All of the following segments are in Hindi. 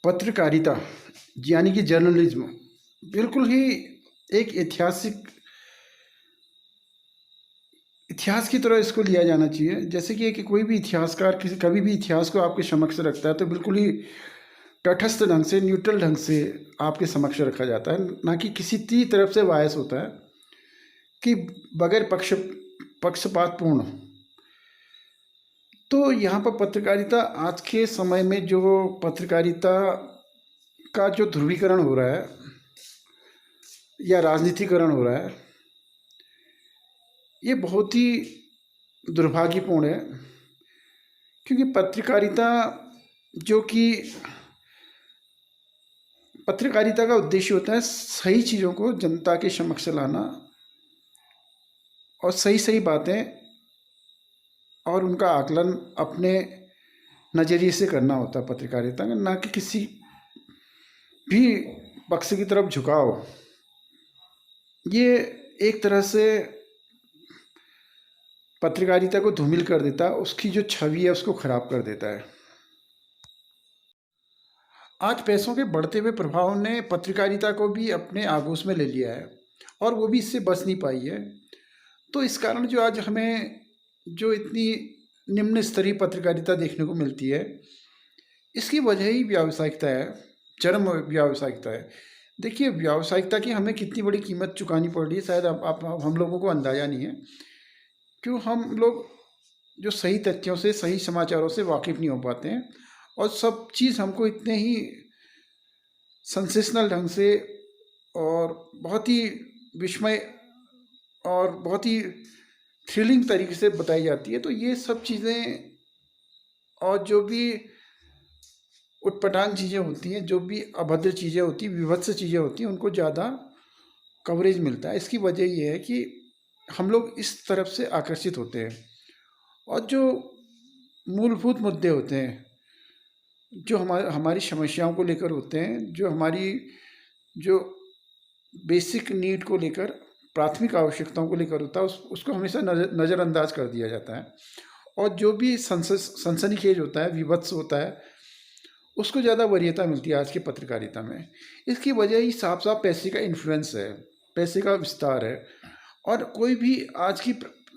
पत्रकारिता यानी कि जर्नलिज्म बिल्कुल ही एक ऐतिहासिक इतिहास की तरह इसको लिया जाना चाहिए। जैसे कि कोई भी इतिहासकार किसी कभी भी इतिहास को आपके समक्ष रखता है तो बिल्कुल ही तटस्थ ढंग से, न्यूट्रल ढंग से आपके समक्ष रखा जाता है, ना कि किसी की तरफ से बायस होता है कि बगैर पक्षपातपूर्ण। तो यहाँ पर पत्रकारिता आज के समय में जो पत्रकारिता का जो ध्रुवीकरण हो रहा है या राजनीतिकरण हो रहा है, ये बहुत ही दुर्भाग्यपूर्ण है। क्योंकि पत्रकारिता का उद्देश्य होता है सही चीज़ों को जनता के समक्ष लाना और सही सही बातें और उनका आकलन अपने नज़रिए से करना होता है पत्रकारिता का, ना कि किसी भी पक्ष की तरफ झुकाव। ये एक तरह से पत्रकारिता को धूमिल कर देता है, उसकी जो छवि है उसको खराब कर देता है। आज पैसों के बढ़ते हुए प्रभाव ने पत्रकारिता को भी अपने आगोश में ले लिया है और वो भी इससे बच नहीं पाई है। तो इस कारण जो आज हमें जो इतनी निम्न स्तरीय पत्रकारिता देखने को मिलती है, इसकी वजह ही व्यावसायिकता है, चरम व्यावसायिकता है। देखिए, व्यावसायिकता की हमें कितनी बड़ी कीमत चुकानी पड़ रही है, शायद आप हम लोगों को अंदाज़ा नहीं है। क्यों हम लोग जो सही तथ्यों से, सही समाचारों से वाकिफ़ नहीं हो पाते हैं और सब चीज़ हमको इतने ही सेंसेशनल ढंग से और बहुत ही विस्मय और बहुत ही थ्रिलिंग तरीके से बताई जाती है। तो ये सब चीज़ें और जो भी उटपटांग चीज़ें होती हैं, जो भी अभद्र चीज़ें होती हैं, विभत्स चीज़ें होती हैं, उनको ज़्यादा कवरेज मिलता है। इसकी वजह ये है कि हम लोग इस तरफ से आकर्षित होते हैं और जो मूलभूत मुद्दे होते हैं, जो हमारी समस्याओं को लेकर होते हैं, जो हमारी जो बेसिक नीड को लेकर, प्राथमिक आवश्यकताओं को लेकर होता है, उसको हमेशा नज़रअंदाज कर दिया जाता है। और जो भी सनसनीखेज होता है, विभत्स होता है, उसको ज़्यादा वरीयता मिलती है आज की पत्रकारिता में। इसकी वजह ही साफ साफ पैसे का इन्फ्लुएंस है, पैसे का विस्तार है। और कोई भी आज की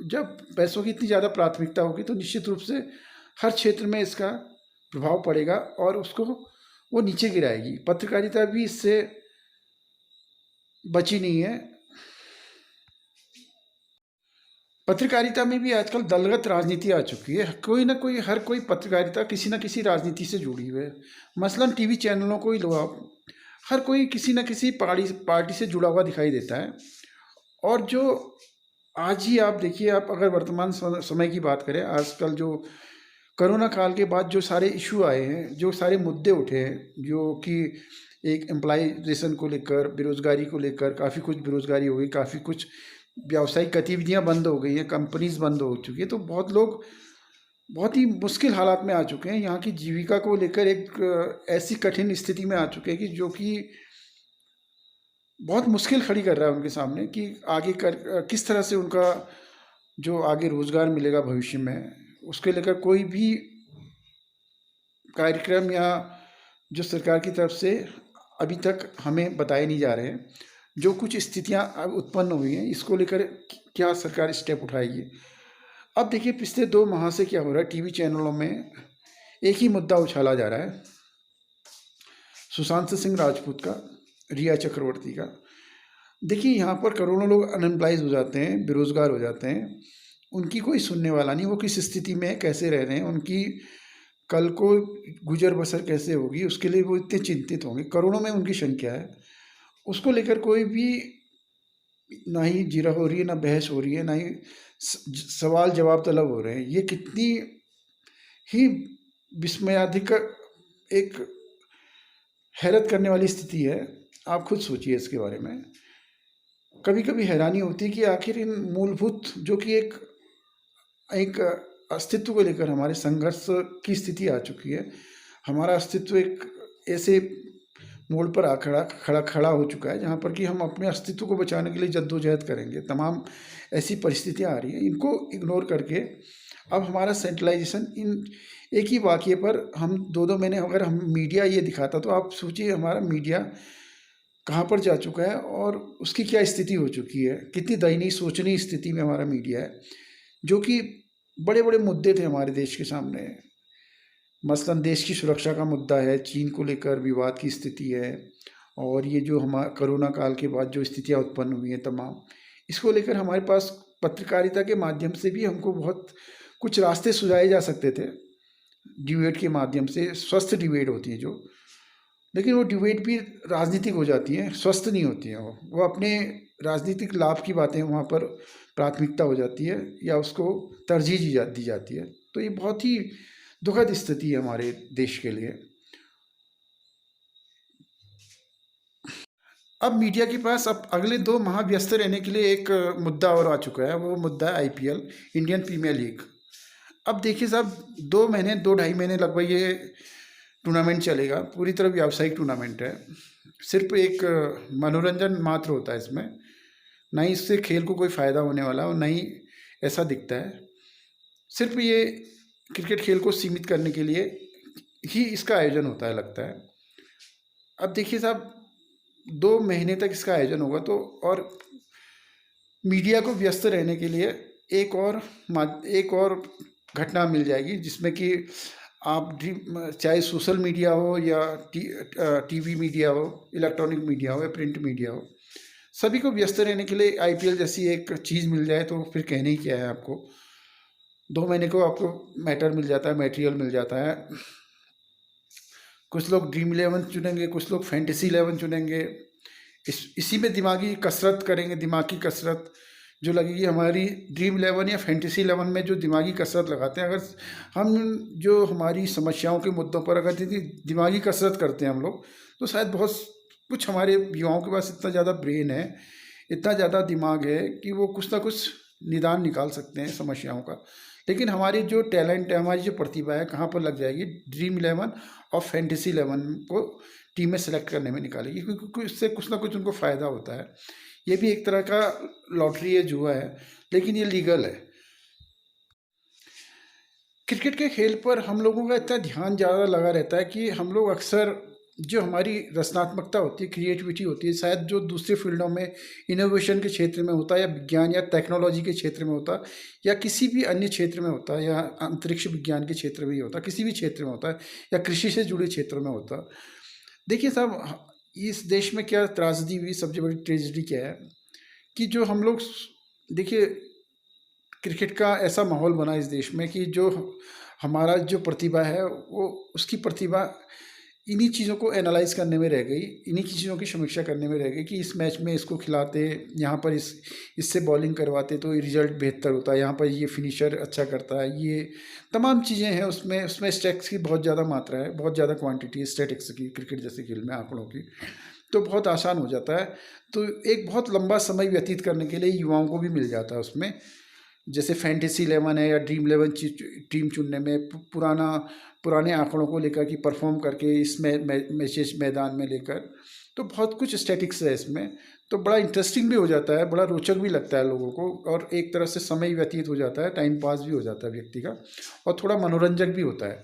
जब पैसों की इतनी ज़्यादा प्राथमिकता होगी तो निश्चित रूप से हर क्षेत्र में इसका प्रभाव पड़ेगा और उसको वो नीचे गिराएगी। पत्रकारिता भी इससे बची नहीं है। पत्रकारिता में भी आजकल दलगत राजनीति आ चुकी है। कोई ना कोई, हर कोई पत्रकारिता किसी न किसी राजनीति से जुड़ी हुई है। मसलन टीवी चैनलों को ही लो आप, हर कोई किसी न किसी पार्टी से जुड़ा हुआ दिखाई देता है। और जो आज ही आप देखिए, आप अगर वर्तमान समय की बात करें, आजकल जो कोरोना काल के बाद जो सारे इशू आए हैं, जो सारे मुद्दे उठे हैं, जो कि एक एम्प्लॉयजेशन को लेकर, बेरोज़गारी को लेकर, काफ़ी कुछ बेरोज़गारी हो गई, काफ़ी कुछ व्यावसायिक गतिविधियां बंद हो गई हैं, कंपनीज बंद हो चुकी है। तो बहुत लोग बहुत ही मुश्किल हालात में आ चुके हैं, यहाँ की जीविका को लेकर एक ऐसी कठिन स्थिति में आ चुके हैं कि जो कि बहुत मुश्किल खड़ी कर रहा है उनके सामने कि आगे किस तरह से उनका जो आगे रोज़गार मिलेगा भविष्य में, उसके लेकर कोई भी कार्यक्रम या जो सरकार की तरफ से अभी तक हमें बताए नहीं जा रहे हैं। जो कुछ स्थितियां अब उत्पन्न हुई हैं, इसको लेकर क्या सरकार स्टेप उठाएगी। अब देखिए, पिछले 2 माह से क्या हो रहा है, टीवी चैनलों में एक ही मुद्दा उछाला जा रहा है, सुशांत सिंह राजपूत का, रिया चक्रवर्ती का। देखिए, यहाँ पर करोड़ों लोग अनएम्प्लॉयज हो जाते हैं, बेरोज़गार हो जाते हैं, उनकी कोई सुनने वाला नहीं। वो किस स्थिति में कैसे रह रहे हैं, उनकी कल को गुजर बसर कैसे होगी, उसके लिए वो इतने चिंतित होंगे। करोड़ों में उनकी संख्या है, उसको लेकर कोई भी ना ही जिरह हो रही है, ना बहस हो रही है, ना ही सवाल जवाब तलब हो रहे हैं। ये कितनी ही विस्मयाधिक एक हैरत करने वाली स्थिति है। आप खुद सोचिए इसके बारे में। कभी कभी हैरानी होती है कि आखिर इन मूलभूत, जो कि एक अस्तित्व को लेकर हमारे संघर्ष की स्थिति आ चुकी है। हमारा अस्तित्व एक ऐसे मोड़ पर आ खड़ा खड़ा खड़ा हो चुका है, जहाँ पर कि हम अपने अस्तित्व को बचाने के लिए जद्दोजहद करेंगे। तमाम ऐसी परिस्थितियाँ आ रही हैं, इनको इग्नोर करके अब हमारा सेंट्रलाइजेशन इन एक ही वाक़ये पर हम 2-2 महीने अगर हम मीडिया ये दिखाता, तो आप सोचिए हमारा मीडिया कहाँ पर जा चुका है और उसकी क्या स्थिति हो चुकी है। कितनी दयनीय शोचनीय स्थिति में हमारा मीडिया है, जो कि बड़े-बड़े मुद्दे थे हमारे देश के सामने। मसलन देश की सुरक्षा का मुद्दा है, चीन को लेकर विवाद की स्थिति है, और ये जो कोरोना काल के बाद जो स्थितियाँ उत्पन्न हुई हैं तमाम, इसको लेकर हमारे पास पत्रकारिता के माध्यम से भी हमको बहुत कुछ रास्ते सुझाए जा सकते थे, डिबेट के माध्यम से, स्वस्थ डिबेट होती है जो, लेकिन वो डिबेट भी राजनीतिक हो जाती हैं, स्वस्थ नहीं होती हैं। वो अपने राजनीतिक लाभ की बातें वहाँ पर प्राथमिकता हो जाती है, या उसको तरजीह दी जाती है। तो ये बहुत ही दुखद स्थिति है हमारे देश के लिए। अब मीडिया के पास अब अगले 2 माह व्यस्त रहने के लिए एक मुद्दा और आ चुका है, वो मुद्दा है आईपीएल, इंडियन प्रीमियर लीग। अब देखिए साहब, 2 महीने, 2 ढाई महीने लगभग ये टूर्नामेंट चलेगा, पूरी तरह व्यावसायिक टूर्नामेंट है। सिर्फ एक मनोरंजन मात्र होता है इसमें, ना ही इससे खेल को कोई फ़ायदा होने वाला और ना ही ऐसा दिखता है। सिर्फ ये क्रिकेट खेल को सीमित करने के लिए ही इसका आयोजन होता है लगता है। अब देखिए साहब, 2 महीने तक इसका आयोजन होगा, तो और मीडिया को व्यस्त रहने के लिए एक और घटना मिल जाएगी, जिसमें कि आप चाहे सोशल मीडिया हो या टीवी मीडिया हो, इलेक्ट्रॉनिक मीडिया हो या प्रिंट मीडिया हो, सभी को व्यस्त रहने के लिए आईपीएल जैसी एक चीज़ मिल जाए तो फिर कहने ही क्या है आपको। 2 महीने को आपको मैटर मिल जाता है, मटेरियल मिल जाता है। कुछ लोग ड्रीम 11 चुनेंगे, कुछ लोग फैंटेसी 11 चुनेंगे। इसी में दिमागी कसरत करेंगे, दिमागी कसरत जो लगेगी हमारी ड्रीम 11 या फैंटेसी 11 में जो दिमागी कसरत लगाते हैं। अगर हम जो हमारी समस्याओं के मुद्दों पर अगर दिमागी कसरत करते हैं हम लोग, तो शायद बहुत कुछ हमारे युवाओं के पास इतना ज़्यादा ब्रेन है, इतना ज़्यादा दिमाग है कि वो कुछ ना कुछ निदान निकाल सकते हैं समस्याओं का। लेकिन हमारी जो टैलेंट है, हमारी जो प्रतिभा है, कहाँ पर लग जाएगी? ड्रीम 11 और फैंटेसी 11 को टीम में सेलेक्ट करने में निकालेगी, क्योंकि इससे कुछ ना कुछ उनको फ़ायदा होता है। ये भी एक तरह का लॉटरी है, जुआ है, लेकिन ये लीगल है। क्रिकेट के खेल पर हम लोगों का इतना ध्यान ज़्यादा लगा रहता है कि हम लोग अक्सर जो हमारी रचनात्मकता होती है, क्रिएटिविटी होती है, शायद जो दूसरे फील्डों में इनोवेशन के क्षेत्र में होता है, या विज्ञान या टेक्नोलॉजी के क्षेत्र में होता है, या किसी भी अन्य क्षेत्र में होता है, या अंतरिक्ष विज्ञान के क्षेत्र में ही होता है, किसी भी क्षेत्र में होता है, या कृषि से जुड़े क्षेत्रों में होता है। देखिए साहब, इस देश में क्या त्रासदी हुई, सबसे बड़ी ट्रेजिडी क्या है कि जो हम लोग, देखिए क्रिकेट का ऐसा माहौल बना इस देश में कि जो हमारा जो प्रतिभा है, वो उसकी प्रतिभा इन्हीं चीज़ों को एनालाइज करने में रह गई, इन्हीं की चीज़ों की समीक्षा करने में रह गई कि इस मैच में इसको खिलाते, यहाँ पर इससे बॉलिंग करवाते तो रिजल्ट बेहतर होता है, यहाँ पर ये फिनिशर अच्छा करता है, ये तमाम चीज़ें हैं उसमें स्टैट्स की बहुत ज़्यादा मात्रा है, बहुत ज़्यादा क्वांटिटी है स्टैटिक्स की क्रिकेट जैसे खेल में, आंकड़ों की। तो बहुत आसान हो जाता है, तो एक बहुत लंबा समय व्यतीत करने के लिए युवाओं को भी मिल जाता है उसमें। जैसे फैंटेसी 11 है या ड्रीम 11 टीम चुनने में पुराने आंकड़ों को लेकर कि परफॉर्म करके इसमें मैचेस मैदान में लेकर, तो बहुत कुछ स्टैटिक्स है इसमें, तो बड़ा इंटरेस्टिंग भी हो जाता है, बड़ा रोचक भी लगता है लोगों को, और एक तरह से समय व्यतीत हो जाता है, टाइम पास भी हो जाता है व्यक्ति का, और थोड़ा मनोरंजक भी होता है।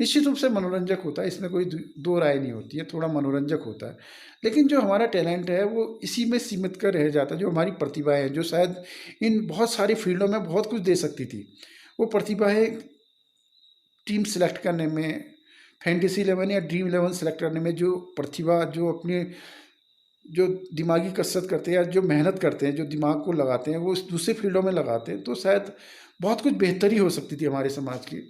निश्चित रूप से मनोरंजक होता है, इसमें कोई दो राय नहीं होती है, थोड़ा मनोरंजक होता है। लेकिन जो हमारा टैलेंट है वो इसी में सीमित कर रह जाता है। जो हमारी प्रतिभा है, जो शायद इन बहुत सारी फील्डों में बहुत कुछ दे सकती थी, वो प्रतिभा है टीम सेलेक्ट करने में, फैंटेसी 11 या ड्रीम 11 सेलेक्ट करने में, जो प्रतिभा, जो अपने जो दिमागी कसरत करते हैं या जो मेहनत करते हैं, जो दिमाग को लगाते हैं, वो दूसरे फील्डों में लगाते हैं, तो शायद बहुत कुछ बेहतरी हो सकती थी हमारे समाज की।